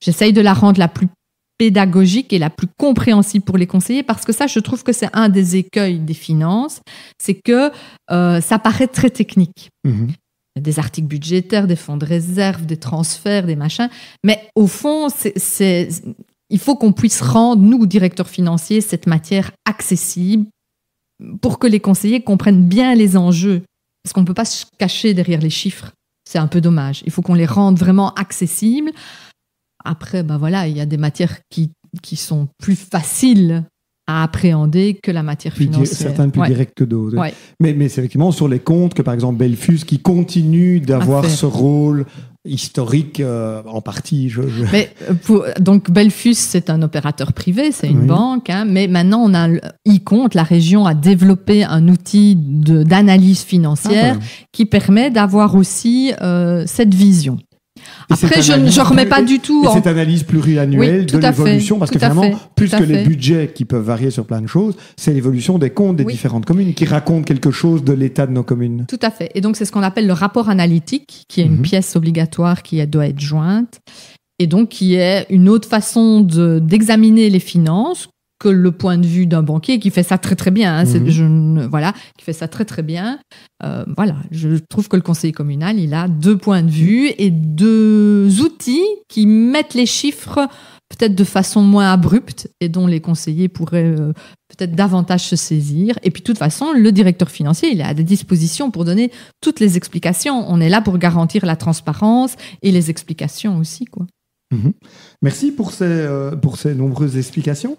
J'essaye de la rendre la plus pédagogique et la plus compréhensible pour les conseillers, parce que ça, je trouve que c'est un des écueils des finances, c'est que ça paraît très technique. Des articles budgétaires, des fonds de réserve, des transferts, des machins. Mais au fond, il faut qu'on puisse rendre, nous, directeurs financiers, cette matière accessible pour que les conseillers comprennent bien les enjeux. Parce qu'on ne peut pas se cacher derrière les chiffres. C'est un peu dommage. Il faut qu'on les rende vraiment accessibles. Après, il y a des matières qui sont plus faciles à appréhender que la matière financière. Certaines plus directes que d'autres. Ouais. Mais c'est effectivement sur les comptes que, par exemple, Belfus, qui continue d'avoir ce rôle historique en partie. Donc Belfus, c'est un opérateur privé, c'est une banque, hein, mais maintenant on a e-compte, la région a développé un outil d'analyse financière qui permet d'avoir aussi cette vision. Après, je ne remets pas du tout... cette analyse pluriannuelle de l'évolution, parce que finalement, plus que les budgets qui peuvent varier sur plein de choses, c'est l'évolution des comptes des différentes communes qui racontent quelque chose de l'état de nos communes. Tout à fait. Et donc, c'est ce qu'on appelle le rapport analytique, qui est une pièce obligatoire qui doit être jointe, et donc qui est une autre façon d'examiner les finances que le point de vue d'un banquier qui fait ça très très bien, hein, qui fait ça très très bien. Je trouve que le conseiller communal, il a 2 points de vue et 2 outils qui mettent les chiffres peut-être de façon moins abrupte et dont les conseillers pourraient peut-être davantage se saisir. Et puis de toute façon, le directeur financier, il est à des dispositions pour donner toutes les explications. On est là pour garantir la transparence et les explications aussi, quoi. Merci pour ces nombreuses explications.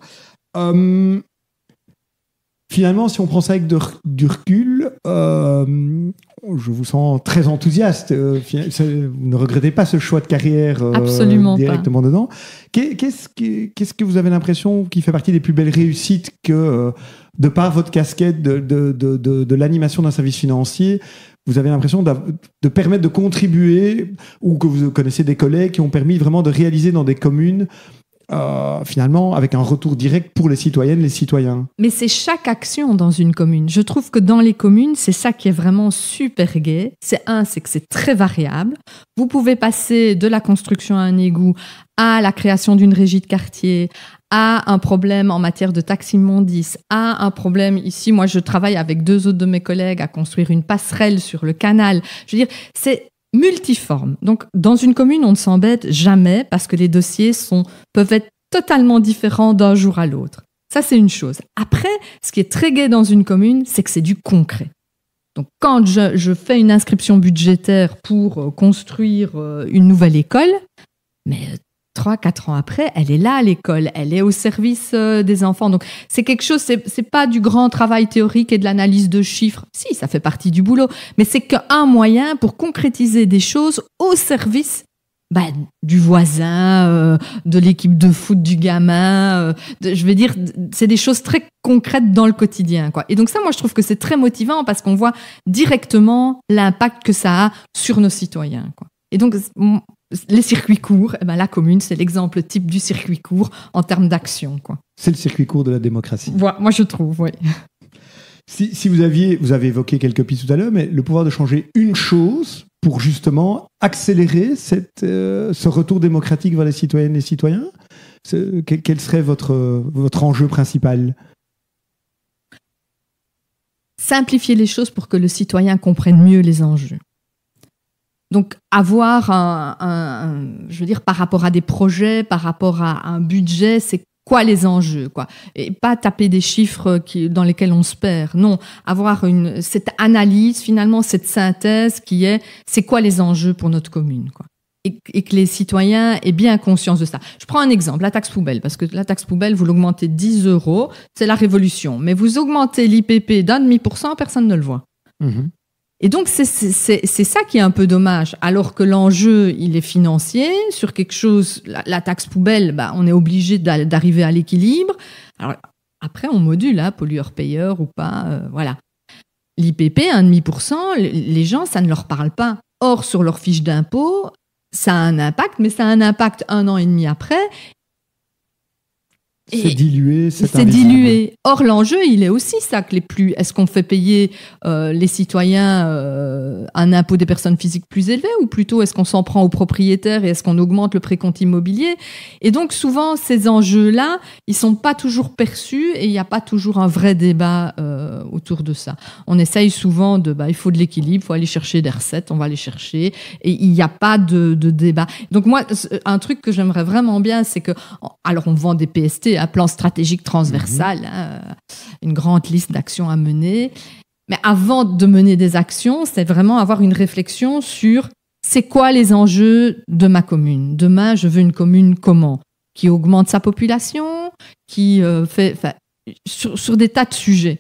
Finalement, si on prend ça avec du recul, je vous sens très enthousiaste. Vous ne regrettez pas ce choix de carrière directement dedans. Qu'est-ce que vous avez l'impression qui fait partie des plus belles réussites que, de par votre casquette de l'animation d'un service financier, vous avez l'impression de permettre de contribuer, ou que vous connaissez des collègues qui ont permis vraiment de réaliser dans des communes finalement avec un retour direct pour les citoyennes, les citoyens. Mais c'est chaque action dans une commune. Je trouve que dans les communes, c'est ça qui est vraiment super gai. C'est que c'est très variable. Vous pouvez passer de la construction à un égout à la création d'une régie de quartier, à un problème en matière de taxe immondice, à un problème ici, moi je travaille avec 2 autres de mes collègues à construire une passerelle sur le canal. Je veux dire, c'est multiforme. Donc dans une commune, on ne s'embête jamais parce que les dossiers peuvent être totalement différents d'un jour à l'autre. Ça, c'est une chose. Après, ce qui est très gai dans une commune, c'est que c'est du concret. Donc quand je fais une inscription budgétaire pour construire une nouvelle école, mais 3-4 ans après, elle est là à l'école, elle est au service des enfants. Donc c'est quelque chose, c'est pas du grand travail théorique et de l'analyse de chiffres. Si, ça fait partie du boulot, mais c'est qu'un moyen pour concrétiser des choses au service du voisin, de l'équipe de foot du gamin. Je veux dire, c'est des choses très concrètes dans le quotidien, quoi. Et donc ça, moi, je trouve que c'est très motivant parce qu'on voit directement l'impact que ça a sur nos citoyens, quoi. Et donc, les circuits courts, la commune, c'est l'exemple type du circuit court en termes d'action, quoi. C'est le circuit court de la démocratie. Voilà, moi, je trouve, oui. Si vous avez évoqué quelques pistes tout à l'heure, mais le pouvoir de changer une chose pour justement accélérer ce retour démocratique vers les citoyennes et les citoyens, quel serait votre enjeu principal ? Simplifier les choses pour que le citoyen comprenne mieux les enjeux. Donc, avoir je veux dire, par rapport à des projets, par rapport à un budget, c'est quoi les enjeux, quoi. Et pas taper des chiffres dans lesquels on se perd. Non, avoir cette analyse, finalement, cette synthèse qui est, c'est quoi les enjeux pour notre commune, quoi. Et que les citoyens aient bien conscience de ça. Je prends un exemple, la taxe poubelle, parce que la taxe poubelle, vous l'augmentez 10 €, c'est la révolution. Mais vous augmentez l'IPP d'1,5%, personne ne le voit. Mmh. Et donc, c'est ça qui est un peu dommage. Alors que l'enjeu, il est financier. Sur quelque chose, la taxe poubelle, on est obligé d'arriver à l'équilibre. Alors, après, on module, pollueur-payeur ou pas, voilà. L'IPP, 1,5%, les gens, ça ne leur parle pas. Or, sur leur fiche d'impôt, ça a un impact, mais ça a un impact 1 an et demi après. C'est dilué. C'est dilué. Or, l'enjeu, il est aussi ça que est-ce qu'on fait payer les citoyens un impôt des personnes physiques plus élevé, ou plutôt est-ce qu'on s'en prend aux propriétaires et est-ce qu'on augmente le précompte immobilier ? Et donc, souvent, ces enjeux-là, ils sont pas toujours perçus et il n'y a pas toujours un vrai débat autour de ça. On essaye souvent il faut de l'équilibre, il faut aller chercher des recettes, on va les chercher et il n'y a pas de débat. Donc, moi, un truc que j'aimerais vraiment bien, c'est que, alors, on vend des PST, un plan stratégique transversal, une grande liste d'actions à mener. Mais avant de mener des actions, c'est vraiment avoir une réflexion sur c'est quoi les enjeux de ma commune. Demain, je veux une commune comment ? Qui augmente sa population, qui sur des tas de sujets.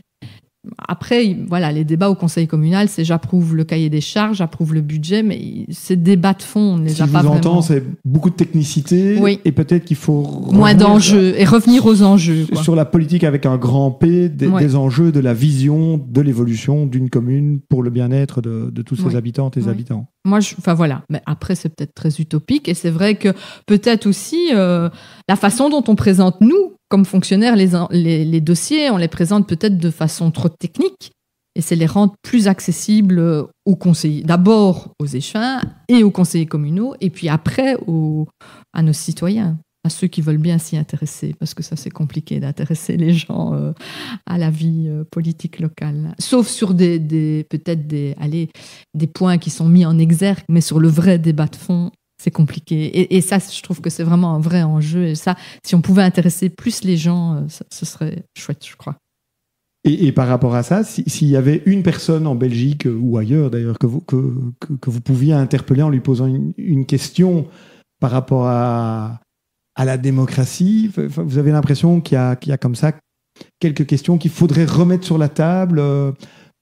Après, voilà, les débats au conseil communal, c'est j'approuve le cahier des charges, j'approuve le budget, mais ces débats de fond, on ne les a pas vraiment. Si je vous entends, c'est beaucoup de technicité, oui. Et peut-être qu'il faut moins d'enjeux et revenir aux enjeux, quoi. Sur la politique avec un grand P, des enjeux, de la vision, de l'évolution d'une commune pour le bien-être de tous ses habitantes et habitants. Moi, voilà. Mais après, c'est peut-être très utopique et c'est vrai que peut-être aussi la façon dont on présente nous, comme fonctionnaires, les dossiers, on les présente peut-être de façon trop technique et c'est les rendre plus accessibles aux conseillers. D'abord aux échevins et aux conseillers communaux et puis après à nos citoyens, à ceux qui veulent bien s'y intéresser, parce que ça, c'est compliqué d'intéresser les gens à la vie politique locale. Sauf sur peut-être des points qui sont mis en exergue, mais sur le vrai débat de fond, c'est compliqué. Et ça, je trouve que c'est vraiment un vrai enjeu. Et ça, si on pouvait intéresser plus les gens, ce serait chouette, je crois. Et par rapport à ça, s'il y avait une personne en Belgique ou ailleurs d'ailleurs que vous pouviez interpeller en lui posant une question par rapport à la démocratie, vous avez l'impression qu'il y a comme ça quelques questions qu'il faudrait remettre sur la table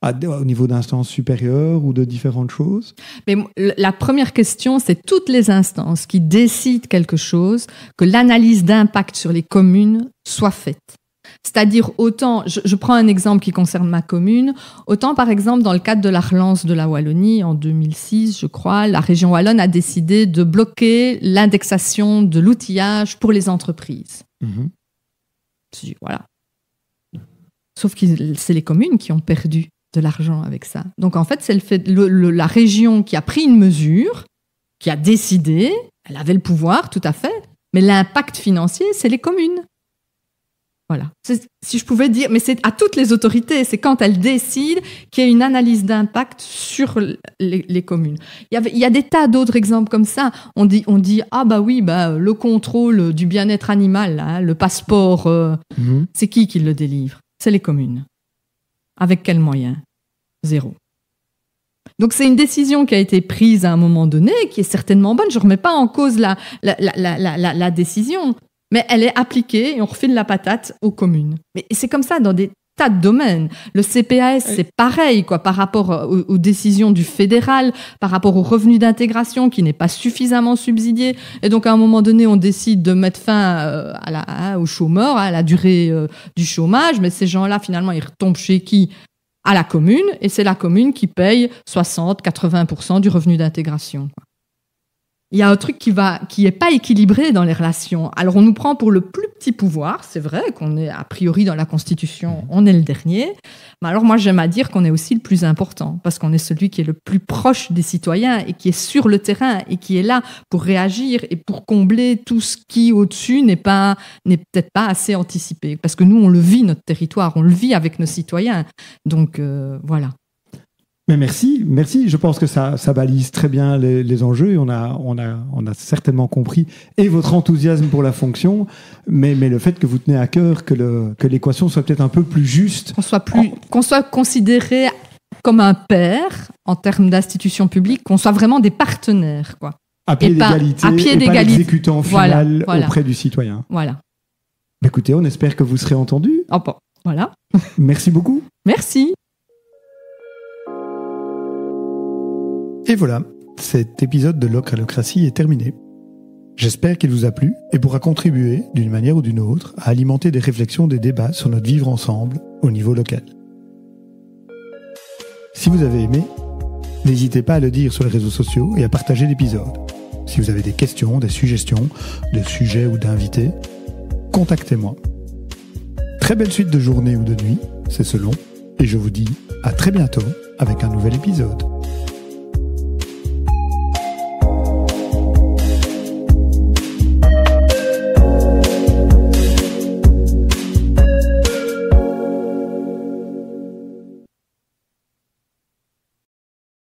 au niveau d'instances supérieures ou de différentes choses? Mais la première question, c'est toutes les instances qui décident quelque chose, que l'analyse d'impact sur les communes soit faite. C'est-à-dire autant, je prends un exemple qui concerne ma commune, autant par exemple dans le cadre de la relance de la Wallonie en 2006, je crois, la région wallonne a décidé de bloquer l'indexation de l'outillage pour les entreprises. Voilà. Sauf que c'est les communes qui ont perdu de l'argent avec ça. Donc en fait, c'est la région qui a pris une mesure, qui a décidé, elle avait le pouvoir, tout à fait, mais l'impact financier, c'est les communes. Voilà. Si je pouvais dire, mais c'est à toutes les autorités, c'est quand elles décident qu'il y a une analyse d'impact sur les communes. Il y a des tas d'autres exemples comme ça. On dit ah bah oui, le contrôle du bien-être animal, là, le passeport, c'est qui le délivre? C'est les communes. Avec quels moyens? 0. Donc c'est une décision qui a été prise à un moment donné, qui est certainement bonne. Je ne remets pas en cause la décision, mais elle est appliquée et on refile la patate aux communes. Mais c'est comme ça dans des tas de domaines. Le CPAS, c'est pareil, quoi, par rapport aux décisions du fédéral, par rapport au revenu d'intégration qui n'est pas suffisamment subsidié. Et donc, à un moment donné, on décide de mettre fin aux chômeurs, à la durée du chômage. Mais ces gens-là, finalement, ils retombent chez qui? À la commune. Et c'est la commune qui paye 60-80% du revenu d'intégration, quoi. Il y a un truc qui est pas équilibré dans les relations. Alors, on nous prend pour le plus petit pouvoir. C'est vrai qu'on est, a priori, dans la Constitution, on est le dernier. Mais alors, moi, j'aime à dire qu'on est aussi le plus important parce qu'on est celui qui est le plus proche des citoyens et qui est sur le terrain et qui est là pour réagir et pour combler tout ce qui, au-dessus, n'est peut-être pas assez anticipé. Parce que nous, on le vit, notre territoire. On le vit avec nos citoyens. Donc, voilà. Mais merci. Je pense que ça balise très bien les enjeux et on a certainement compris et votre enthousiasme pour la fonction, mais le fait que vous tenez à cœur que l'équation soit peut-être un peu plus juste. Qu'on soit considéré comme un pair en termes d'institutions publiques, qu'on soit vraiment des partenaires, quoi. À pied d'égalité, et pas l'exécutant final auprès du citoyen. Voilà. Écoutez, on espère que vous serez entendu. Voilà. Merci beaucoup. Merci. Et voilà, cet épisode de Locralocratie est terminé. J'espère qu'il vous a plu et pourra contribuer, d'une manière ou d'une autre, à alimenter des réflexions, des débats sur notre vivre ensemble au niveau local. Si vous avez aimé, n'hésitez pas à le dire sur les réseaux sociaux et à partager l'épisode. Si vous avez des questions, des suggestions, de sujets ou d'invités, contactez-moi. Très belle suite de journée ou de nuit, c'est selon, et je vous dis à très bientôt avec un nouvel épisode.